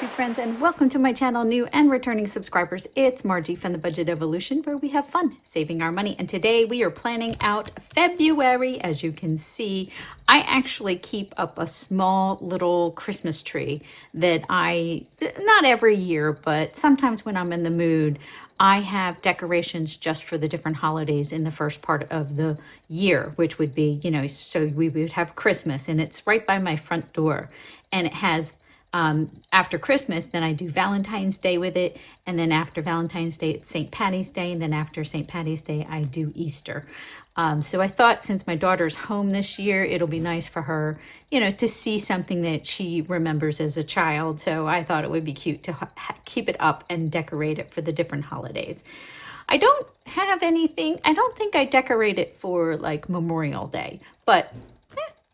YouTube friends, and welcome to my channel, new and returning subscribers. It's Margie from the Budget Evolution, where we have fun saving our money. And today we are planning out February. As you can see, I actually keep up a small little Christmas tree that not every year, but sometimes when I'm in the mood, I have decorations just for the different holidays in the first part of the year, which would be, so we would have Christmas, and it's right by my front door, and it has after Christmas, then I do Valentine's Day with it. And then after Valentine's Day, it's St. Patty's Day. And then after St. Patty's Day, I do Easter. So I thought since my daughter's home this year, it'll be nice for her, to see something that she remembers as a child. So I thought it would be cute to keep it up and decorate it for the different holidays. I don't have anything. I don't think I decorate it for like Memorial Day, but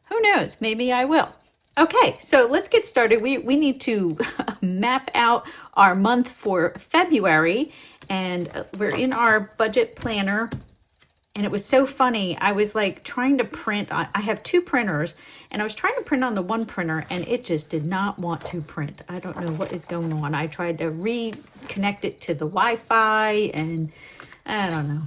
who knows? Maybe I will. Okay, so let's get started. We need to map out our month for February, and we're in our budget planner. And it was so funny. I was like trying to print on, I have two printers, and I was trying to print on the one printer, and it just did not want to print. I don't know what is going on. I tried to reconnect it to the Wi-Fi, and I don't know.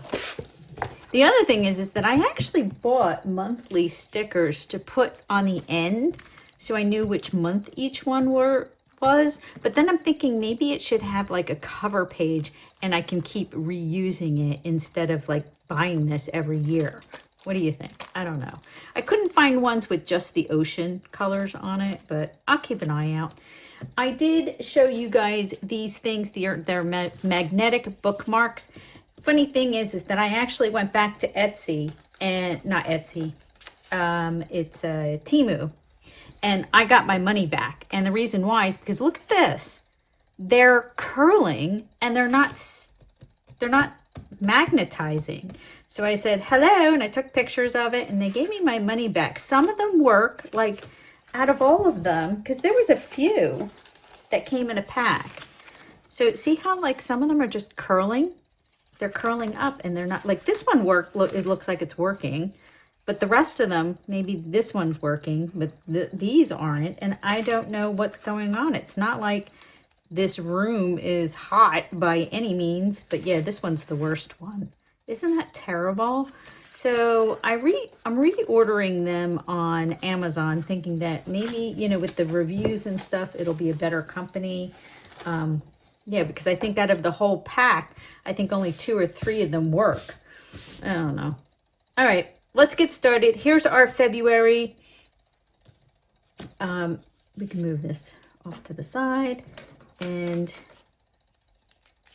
The other thing is that I actually bought monthly stickers to put on the end, so I knew which month each one was. But then I'm thinking maybe it should have like a cover page and I can keep reusing it instead of like buying this every year. What do you think? I don't know. I couldn't find ones with just the ocean colors on it, but I'll keep an eye out. I did show you guys these things. They're magnetic bookmarks. Funny thing is that I actually went back to Etsy, and not Etsy, it's Temu. And I got my money back. And the reason why is because look at this. They're curling and they're not magnetizing. So I said, hello, and I took pictures of it, and they gave me my money back. Some of them work, like out of all of them, because there was a few that came in a pack. So see how like some of them are just curling? They're curling up and they're not, like this one looks like it's working. But the rest of them, maybe this one's working, but these aren't. And I don't know what's going on. It's not like this room is hot by any means. But yeah, this one's the worst one. Isn't that terrible? So I'm reordering them on Amazon, thinking that maybe, with the reviews and stuff, it'll be a better company. Yeah, because I think out of the whole pack, I think only 2 or 3 of them work. I don't know. All right. Let's get started. Here's our February. We can move this off to the side and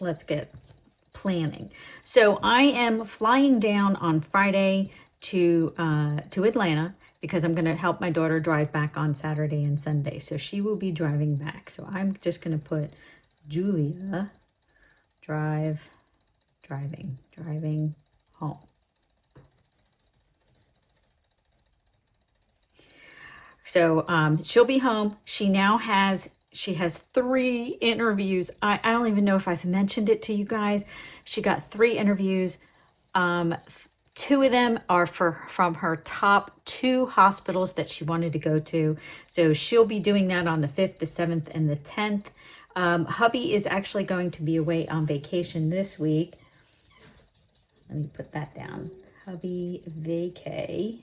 let's get planning. So I am flying down on Friday to Atlanta because I'm going to help my daughter drive back on Saturday and Sunday. So she will be driving back. So I'm just going to put Julia driving home. So she'll be home. She has 3 interviews. I don't even know if I've mentioned it to you guys. She got 3 interviews. 2 of them are from her top 2 hospitals that she wanted to go to. So she'll be doing that on the 5th, the 7th, and the 10th. Hubby is actually going to be away on vacation this week. Let me put that down. Hubby vacay.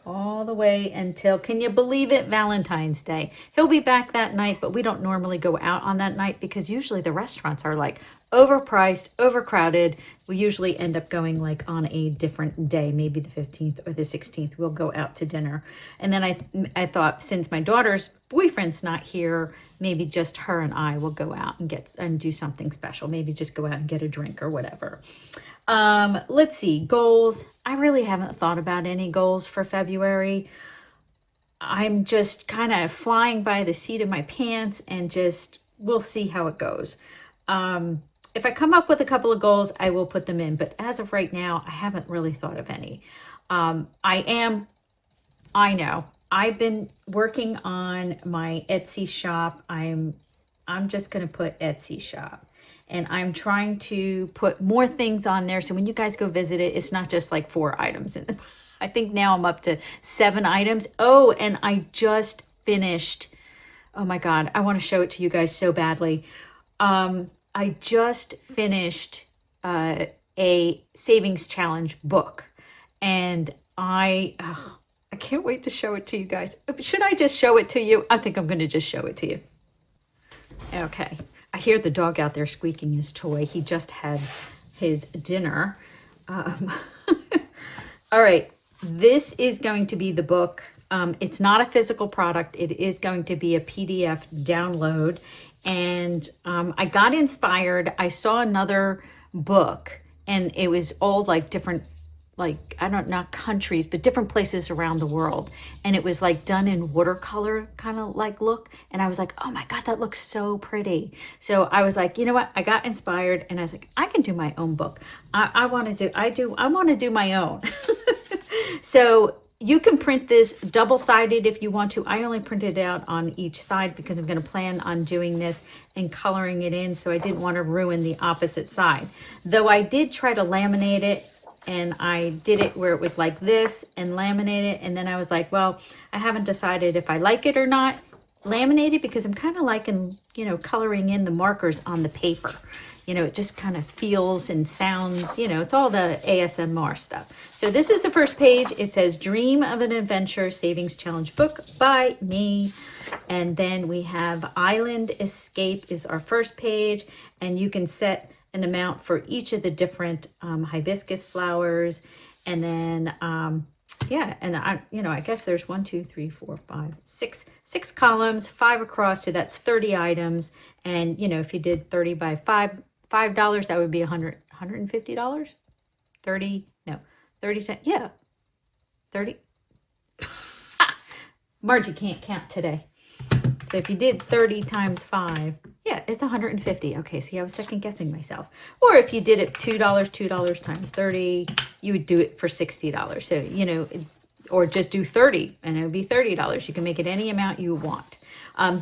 All the way until, can you believe it, Valentine's Day. He'll be back that night, but we don't normally go out on that night because usually the restaurants are like overpriced, overcrowded. We usually end up going like on a different day, maybe the 15th or the 16th. We'll go out to dinner. And then I thought, since my daughter's boyfriend's not here, maybe just her and I will go out and do something special. Maybe just go out and get a drink or whatever. Let's see, goals. I really haven't thought about any goals for February. I'm just kind of flying by the seat of my pants and we'll see how it goes. If I come up with a couple of goals, I will put them in, but as of right now, I haven't really thought of any. I know, I've been working on my Etsy shop. I'm just going to put Etsy shop. And I'm trying to put more things on there. So when you guys go visit it, it's not just like 4 items. I think now I'm up to 7 items. Oh, and I just finished Oh my God, I want to show it to you guys so badly. I just finished a savings challenge book, and I can't wait to show it to you guys. Should I just show it to you? I think I'm going to just show it to you. Okay. I hear the dog out there squeaking his toy. He just had his dinner. All right. This is going to be the book. It's not a physical product. It is going to be a PDF download. And I got inspired. I saw another book, and it was all like different, like, I don't know, not countries, but different places around the world. And it was like done in watercolor kind of like look. And I was like, oh my God, that looks so pretty. So I was like, you know what? I got inspired, and I was like, I can do my own book. I want to do my own. So you can print this double-sided if you want to. I only printed it out on each side because I'm going to plan on doing this and coloring it in. So I didn't want to ruin the opposite side. Though I did try to laminate it, and I did it where it was like this and laminate it. And then I was like, well, I haven't decided if I like it or not laminated, because I'm kind of liking, you know, coloring in the markers on the paper. You know, it just kind of feels and sounds, you know, it's all the ASMR stuff. So this is the first page. It says Dream of an Adventure Savings Challenge Book by me. And then we have Island Escape is our first page. And you can set an amount for each of the different hibiscus flowers. And then, yeah, and I guess there's 1, 2, 3, 4, 5, 6 columns, 5 across. So that's 30 items. And, you know, if you did 30 by $5, that would be $150. 30, no, 30, yeah, 30. Margie can't count today. So if you did 30 times 5, yeah, it's 150. Okay, see, I was second guessing myself. Or if you did it $2 times 30, you would do it for $60. So, you know, or just do 30 and it would be $30. You can make it any amount you want.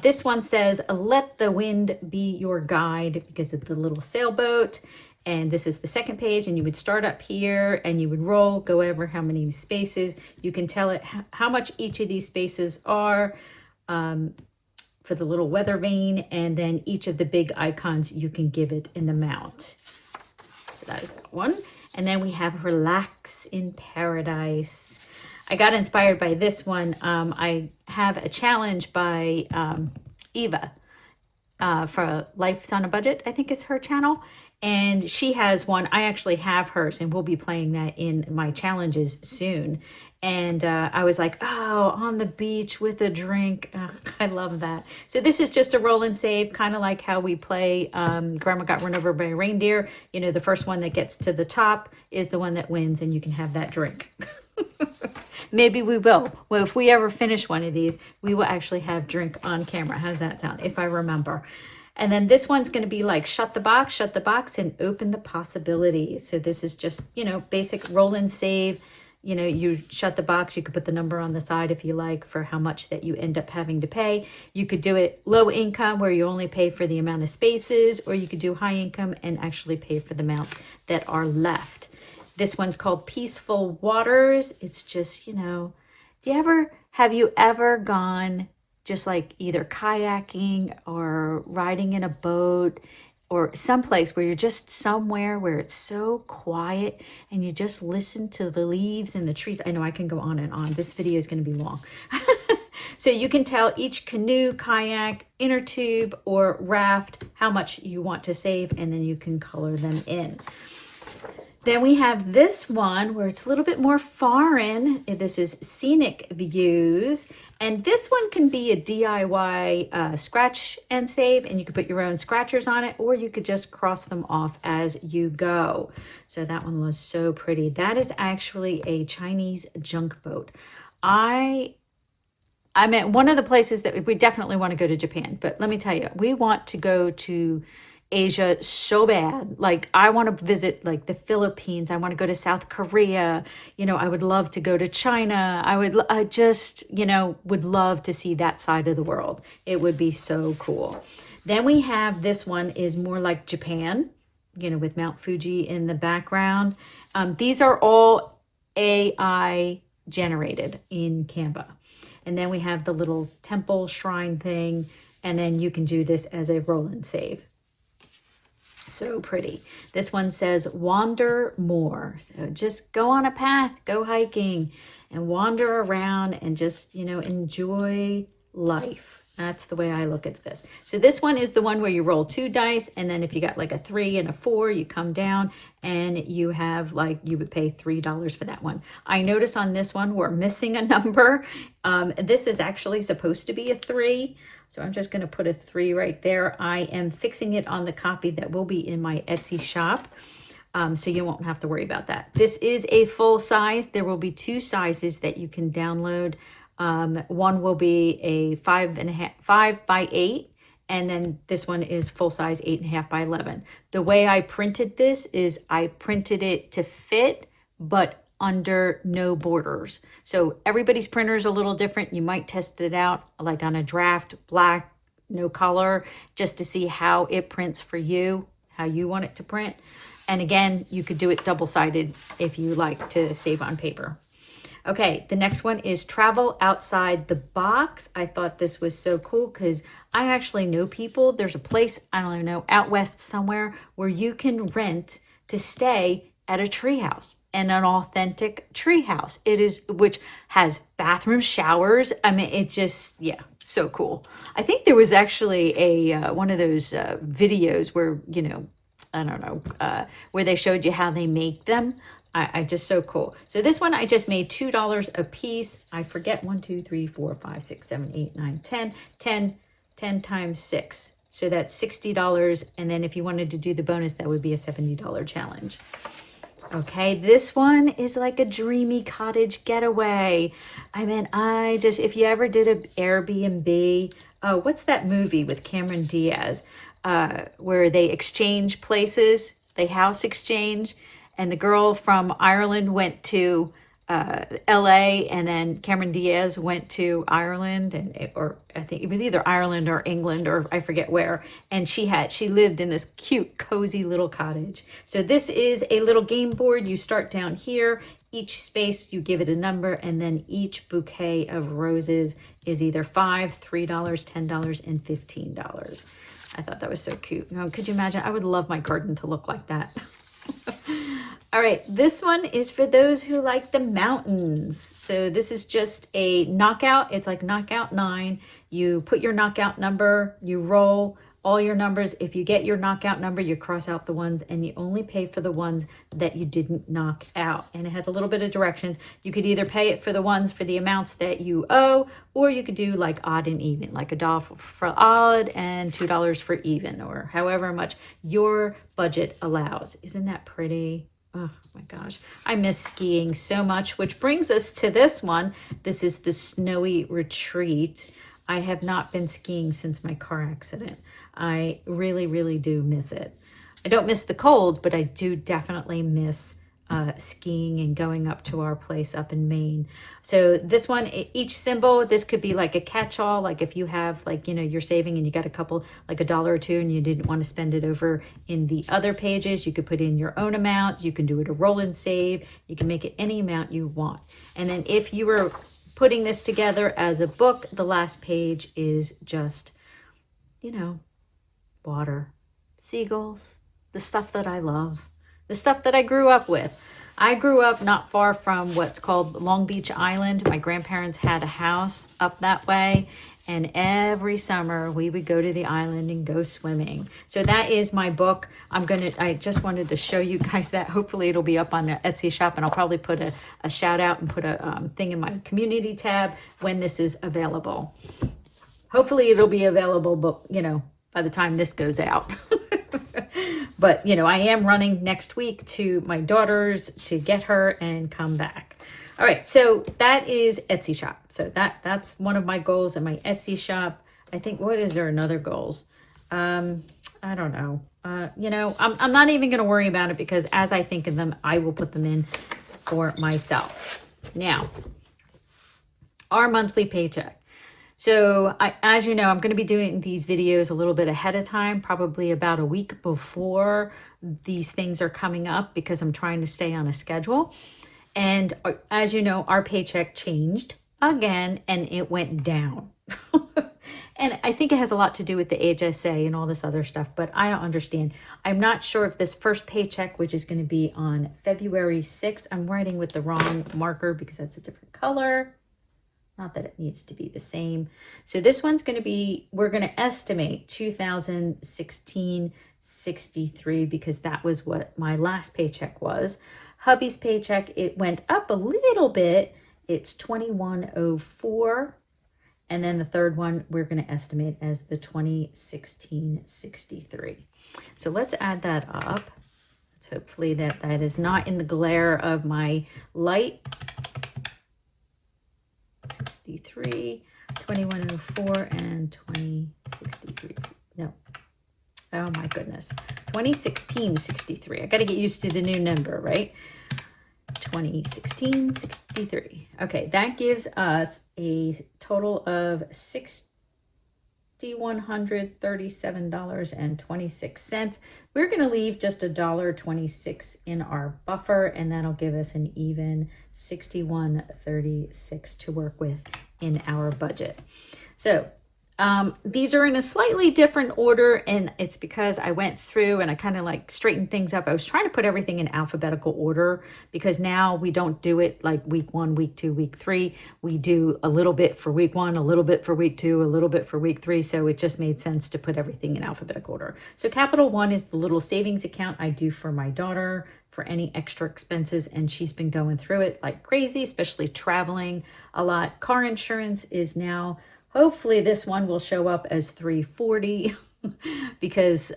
This one says, let the wind be your guide, because it's the little sailboat. And this is the second page, and you would start up here and you would roll, go over how many spaces. You can tell it how much each of these spaces are for the little weather vane, and then each of the big icons, you can give it an amount. So that is that one. And then we have Relax in Paradise. I got inspired by this one. I have a challenge by Eva for Life's on a Budget, I think is her channel. And she has one. I actually have hers, and we'll be playing that in my challenges soon. And I was like, oh, on the beach with a drink. I love that. So this is just a roll and save, kind of like how we play Grandma Got Run Over by a Reindeer. You know, the first one that gets to the top is the one that wins, and you can have that drink. Maybe we will. Well, if we ever finish one of these, we will actually have drink on camera. How does that sound? If I remember. And then this one's going to be like shut the box, and open the possibilities. So this is just, you know, basic roll and save. You know, you shut the box, you could put the number on the side if you like for how much that you end up having to pay. You could do it low income where you only pay for the amount of spaces, or you could do high income and actually pay for the amounts that are left. This one's called Peaceful Waters. It's just, you know, have you ever gone just like either kayaking or riding in a boat or someplace where you're just somewhere where it's so quiet and you just listen to the leaves and the trees? I know I can go on and on. This video is going to be long. So you can tell each canoe, kayak, inner tube, or raft how much you want to save, and then you can color them in. Then we have this one where it's a little bit more foreign. This is Scenic Views. And this one can be a DIY scratch and save, and you could put your own scratchers on it, or you could just cross them off as you go. So that one was so pretty. That is actually a Chinese junk boat. I mean, one of the places that we definitely want to go to Japan, but let me tell you, we want to go to Asia so bad. Like, I want to visit like the Philippines. I want to go to South Korea. You know, I would love to go to China. I just, you know, would love to see that side of the world. It would be so cool. Then we have this one is more like Japan, you know, with Mount Fuji in the background. These are all AI generated in Canva. And then we have the little temple shrine thing. And then you can do this as a roll and save. So pretty. This one says wander more. So just go on a path, go hiking and wander around and just, you know, enjoy life. That's the way I look at this. So this one is the one where you roll 2 dice. And then if you got like a 3 and a 4, you come down and you have like, you would pay $3 for that one. I notice on this one, we're missing a number. This is actually supposed to be a 3. So I'm just going to put a 3 right there. I am fixing it on the copy that will be in my Etsy shop. So you won't have to worry about that. This is a full size. There will be 2 sizes that you can download. One will be a 5 by 8. And then this one is full size 8.5 by 11. The way I printed this is I printed it to fit, but under no borders. So everybody's printer is a little different. You might test it out like on a draft, black, no color, just to see how it prints for you, how you want it to print. And again, you could do it double-sided if you like to save on paper. Okay, the next one is travel outside the box. I thought this was so cool because I actually know people. There's a place, I don't even know, out west somewhere where you can rent to stay at a treehouse, and an authentic treehouse. It is, which has bathroom showers. I mean, it's just, yeah, so cool. I think there was actually a one of those videos where, you know, I don't know, where they showed you how they make them. I just so cool. So this one I just made $2 a piece. I forget 1, 2, 3, 4, 5, 6, 7, 8, 9, 10 times 6. So that's $60. And then if you wanted to do the bonus, that would be a $70 challenge. Okay, this one is like a dreamy cottage getaway. I mean, if you ever did an Airbnb, what's that movie with Cameron Diaz, where they exchange places, they house exchange, and the girl from Ireland went to LA, and then Cameron Diaz went to Ireland, or I think it was either Ireland or England, or I forget where, and she lived in this cute, cozy little cottage. So this is a little game board. You start down here. Each space, you give it a number, and then each bouquet of roses is either $5, $3, $10, and $15. I thought that was so cute. You know, could you imagine? I would love my garden to look like that. All right, this one is for those who like the mountains. So this is just a knockout. It's like knockout 9. You put your knockout number, you roll all your numbers. If you get your knockout number, you cross out the ones, and you only pay for the ones that you didn't knock out. And it has a little bit of directions. You could either pay it for the ones for the amounts that you owe, or you could do like odd and even, like $1 for odd and $2 for even, or however much your budget allows. Isn't that pretty? Oh my gosh, I miss skiing so much, which brings us to this one. This is the Snowy Retreat. I have not been skiing since my car accident. I really, really do miss it. I don't miss the cold, but I do definitely miss skiing and going up to our place up in Maine. So this one, each symbol, this could be like a catch-all. Like if you have like, you know, you're saving and you got a couple, like $1 or $2, and you didn't want to spend it over in the other pages, you could put in your own amount. You can do it a roll and save. You can make it any amount you want. And then if you were putting this together as a book, the last page is just, you know, water, seagulls, the stuff that I love, the stuff that I grew up with. I grew up not far from what's called Long Beach Island. My grandparents had a house up that way, and every summer we would go to the island and go swimming. So that is my book. I just wanted to show you guys that. Hopefully it'll be up on the Etsy shop, and I'll probably put a shout out and put a thing in my community tab when this is available. Hopefully it'll be available, but you know, by the time this goes out. But, you know, I am running next week to my daughter's to get her and come back. All right, so that is Etsy shop. So that's one of my goals in my Etsy shop. I think, what is there another goals? I don't know. You know, I'm not even going to worry about it, because as I think of them, I will put them in for myself. Now, our monthly paycheck. So as you know, I'm going to be doing these videos a little bit ahead of time, probably about a week before these things are coming up, because I'm trying to stay on a schedule. And as you know, our paycheck changed again, and it went down. And I think it has a lot to do with the HSA and all this other stuff, but I don't understand. I'm not sure if this first paycheck, which is going to be on February 6th, I'm writing with the wrong marker because that's a different color. Not that it needs to be the same. So this one's going to be, we're going to estimate 2016.63 because that was what my last paycheck was. Hubby's paycheck, it went up a little bit. It's 2104. And then the third one, we're going to estimate as the 2016.63. So let's add that up. Let's hopefully that is not in the glare of my light. 63, 2104, and 2063. No. Oh my goodness. 2016.63. I got to get used to the new number, right? 2016.63. Okay, that gives us a total of $6,137.26. We're going to leave just $1.26 in our buffer, and that'll give us an even $61.36 to work with in our budget. So these are in a slightly different order, and it's because I went through and I kind of like straightened things up. I was trying to put everything in alphabetical order because now we don't do it like week 1, week 2, week 3. We do a little bit for week 1, a little bit for week 2, a little bit for week 3. So it just made sense to put everything in alphabetical order. So Capital One is the little savings account I do for my daughter for any extra expenses, and she's been going through it like crazy, especially traveling a lot. Car insurance is now, hopefully this one will show up as $340 because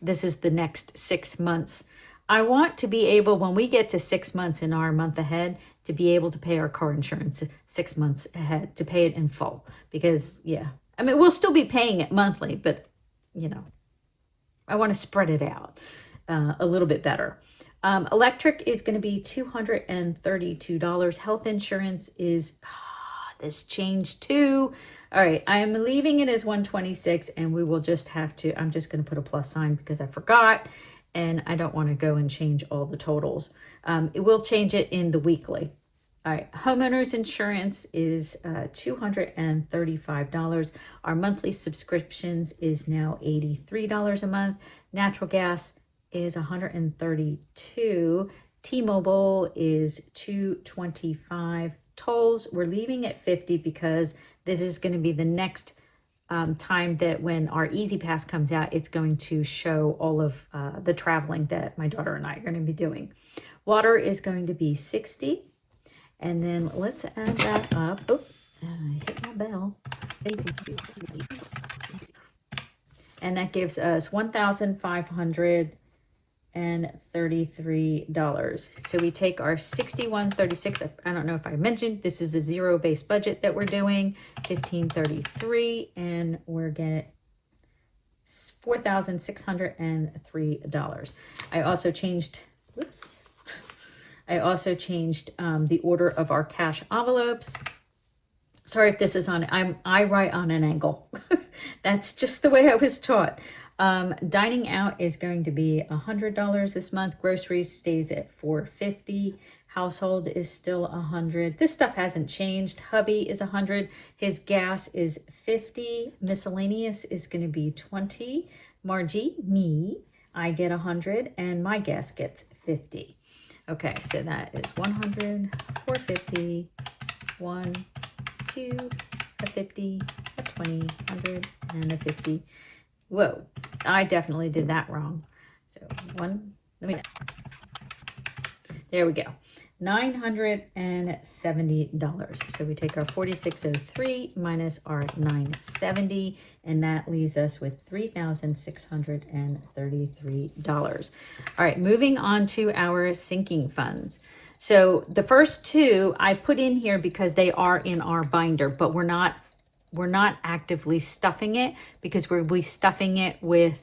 this is the next 6 months. I want to be able, when we get to 6 months in our month ahead, to be able to pay our car insurance 6 months ahead, to pay it in full. Because, yeah, I mean, we'll still be paying it monthly, but, you know, I want to spread it out a little bit better. Electric is going to be $232. Health insurance is... this changed too. All right, I am leaving it as 126, and we will just have to, I'm just going to put a plus sign because I forgot, and I don't want to go and change all the totals. It will change it in the weekly. All right, homeowners insurance is $235. Our monthly subscriptions is now $83 a month. Natural gas is $132. T-Mobile is $225. Tolls, we're leaving at 50 because this is going to be the next time that when our Easy Pass comes out, it's going to show all of the traveling that my daughter and I are going to be doing. Water is going to be 60. And then let's add that up. Oh, I hit my bell. And that gives us $1,533. So we take our $61.36. I don't know if I mentioned, this is a zero-based budget that we're doing, $15.33, and we're getting $4,603. I also changed, the order of our cash envelopes. Sorry if this is on, I write on an angle. That's just the way I was taught. Dining out is going to be $100 this month. Groceries stays at $450. Household is still $100. This stuff hasn't changed. Hubby is $100. His gas is $50. Miscellaneous is going to be $20. Margie, me, I get $100, and my gas gets $50. Okay, so that is $100, $450, $1, $2, a $50, a $20, $100, and a $50. Whoa, I definitely did that wrong. So there we go. $970. So we take our 4603 minus our 970, and that leaves us with $3,633. All right, moving on to our sinking funds. So the first two I put in here because they are in our binder, but we're not actively stuffing it because we'll be stuffing it with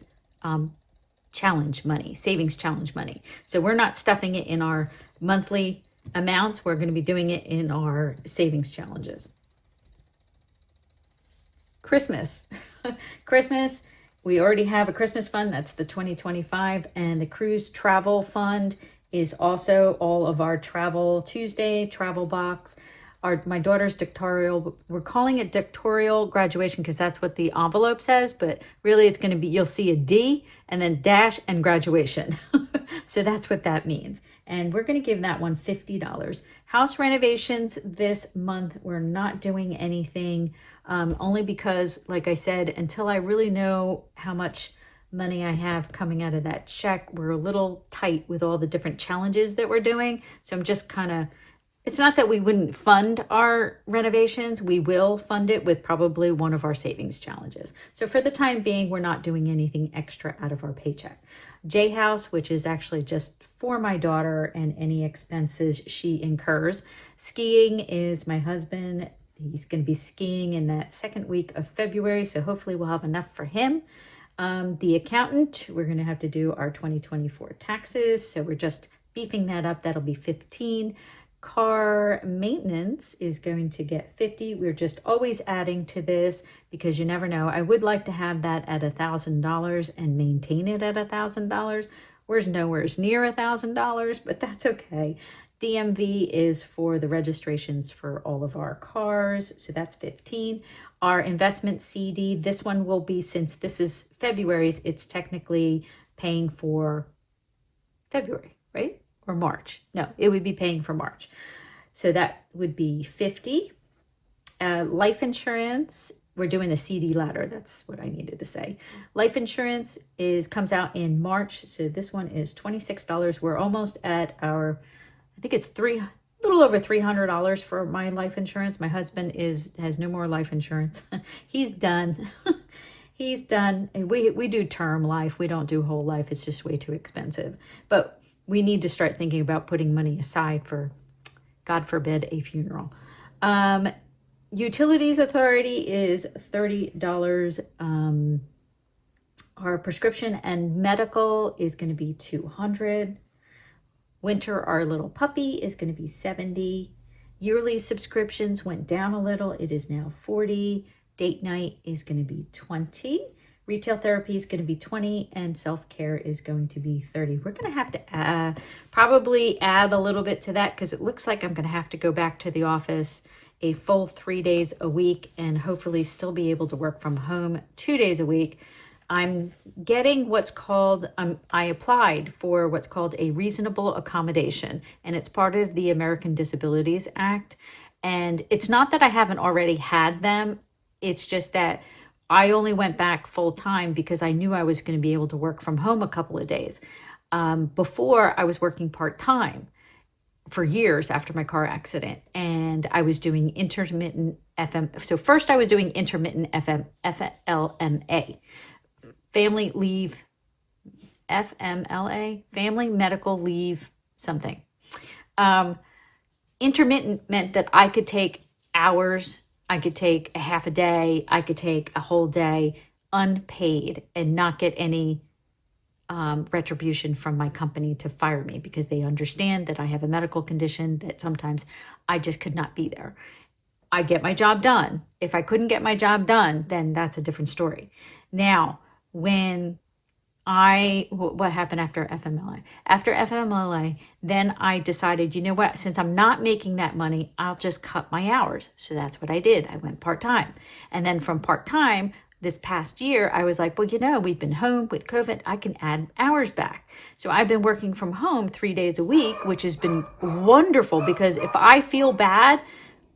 challenge money, savings challenge money. So we're not stuffing it in our monthly amounts. We're going to be doing it in our savings challenges. Christmas. Christmas, we already have a Christmas fund. That's the 2025. And the cruise travel fund is also all of our Travel Tuesday, travel box. my daughter's doctoral. We're calling it doctoral graduation because that's what the envelope says, but really it's going to be, you'll see a D and then dash and graduation. So that's what that means. And we're going to give that one $50. House renovations this month, we're not doing anything, only because, like I said, until I really know how much money I have coming out of that check, we're a little tight with all the different challenges that we're doing. So I'm just kind of, it's not that we wouldn't fund our renovations. We will fund it with probably one of our savings challenges. So for the time being, we're not doing anything extra out of our paycheck. J House, which is actually just for my daughter and any expenses she incurs. Skiing is my husband. He's going to be skiing in that second week of February. So hopefully we'll have enough for him. The accountant, we're going to have to do our 2024 taxes. So we're just beefing that up. That'll be 15. Car maintenance is going to get 50. We're just always adding to this because you never know. I would like to have that at $1,000 and maintain it at $1,000. We're nowhere near $1,000, but that's okay. DMV is for the registrations for all of our cars, so that's 15. Our investment CD, this one will be, since this is February's, it's technically paying for February, right? Or March. No, it would be paying for March. So that would be 50. Life insurance, we're doing the CD ladder. That's what I needed to say. Life insurance comes out in March. So this one is $26. We're almost at our, I think it's a little over $300 for my life insurance. My husband has no more life insurance. He's done. He's done. We do term life. We don't do whole life. It's just way too expensive. But we need to start thinking about putting money aside for, God forbid, a funeral. Utilities authority is $30. Our prescription and medical is going to be $200. Winter, our little puppy, is going to be $70. Yearly subscriptions went down a little. It is now $40. Date night is going to be $20. Retail therapy is going to be $20, and self-care is going to be $30. We're going to have to probably add a little bit to that because it looks like I'm going to have to go back to the office a full 3 days a week and hopefully still be able to work from home 2 days a week. I'm getting what's called, I applied for what's called a reasonable accommodation, and it's part of the American Disabilities Act. And it's not that I haven't already had them. It's just that I only went back full time because I knew I was going to be able to work from home a couple of days. Before I was working part-time for years after my car accident, and I was doing intermittent FM. So first I was doing intermittent FMLA, family leave, FMLA, family medical leave, something. Intermittent meant that I could take hours, I could take a half a day, I could take a whole day unpaid and not get any retribution from my company to fire me because they understand that I have a medical condition that sometimes I just could not be there. I get my job done. If I couldn't get my job done, then that's a different story. Now, what happened after FMLA? After FMLA, then I decided, you know what, since I'm not making that money, I'll just cut my hours. So that's what I did. I went part-time. And then from part-time, this past year, I was like, well, you know, we've been home with COVID. I can add hours back. So I've been working from home 3 days a week, which has been wonderful because if I feel bad,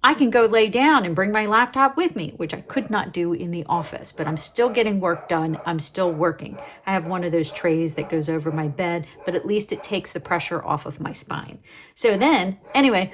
I can go lay down and bring my laptop with me, which I could not do in the office, but I'm still getting work done. I'm still working. I have one of those trays that goes over my bed, but at least it takes the pressure off of my spine. So then, anyway,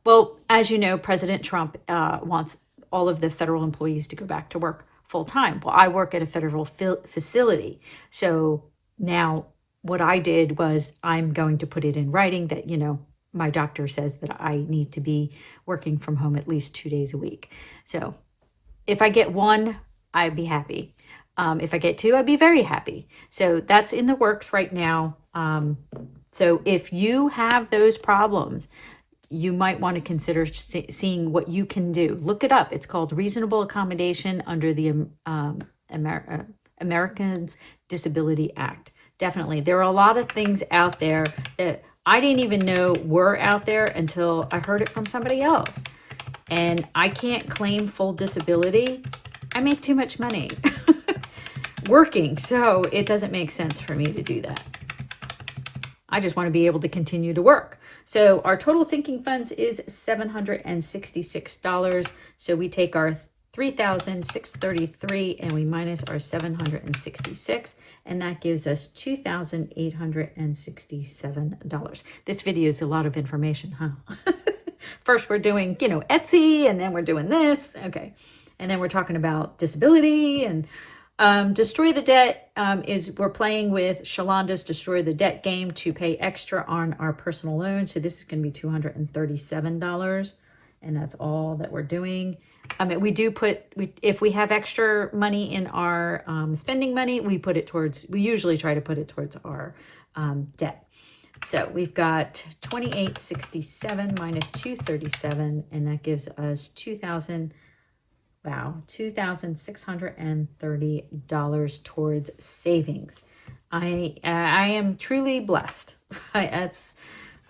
well, as you know, President Trump wants all of the federal employees to go back to work full time. Well, I work at a federal facility. So now what I did was I'm going to put it in writing that, you know, my doctor says that I need to be working from home at least 2 days a week. So if I get one, I'd be happy. If I get two, I'd be very happy. So that's in the works right now. So if you have those problems, you might want to consider seeing what you can do. Look it up. It's called Reasonable Accommodation under the Americans Disability Act. Definitely. There are a lot of things out there that I didn't even know were out there until I heard it from somebody else. And I can't claim full disability. I make too much money working, so it doesn't make sense for me to do that. I just want to be able to continue to work. So our total sinking funds is $766. So we take our $3,633 and we minus our $766, and that gives us $2,867. This video is a lot of information, huh? First we're doing, Etsy, and then we're doing this. Okay. And then we're talking about disability and destroy the debt we're playing with Shalanda's destroy the debt game to pay extra on our personal loan. So this is going to be $237, and that's all that we're doing. We do if we have extra money in our spending money, we usually try to put it towards our debt. So we've got 2867 minus 237, and that gives us $2,630 towards savings. I am truly blessed.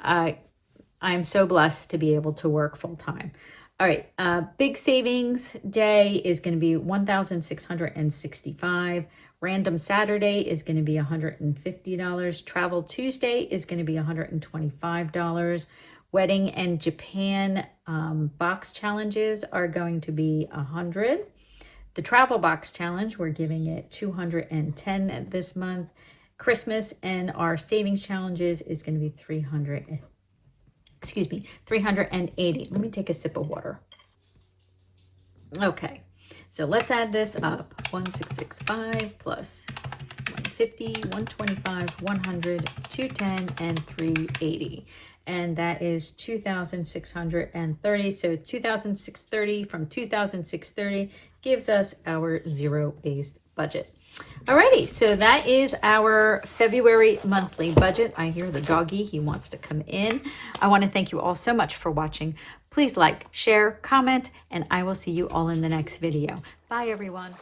I'm so blessed to be able to work full time. All right, big savings day is going to be $1,665. Random Saturday is going to be $150. Travel Tuesday is going to be $125. Wedding and Japan box challenges are going to be $100. The travel box challenge, we're giving it $210 this month. Christmas and our savings challenges is going to be $380. Let me take a sip of water. Okay, so let's add this up. 1665 plus 150, 125, 100, 210, and 380. And that is 2,630. So 2,630 from 2,630 gives us our zero-based budget. Alrighty, so that is our February monthly budget. I hear the doggy, he wants to come in. I want to thank you all so much for watching. Please like, share, comment, and I will see you all in the next video. Bye, everyone.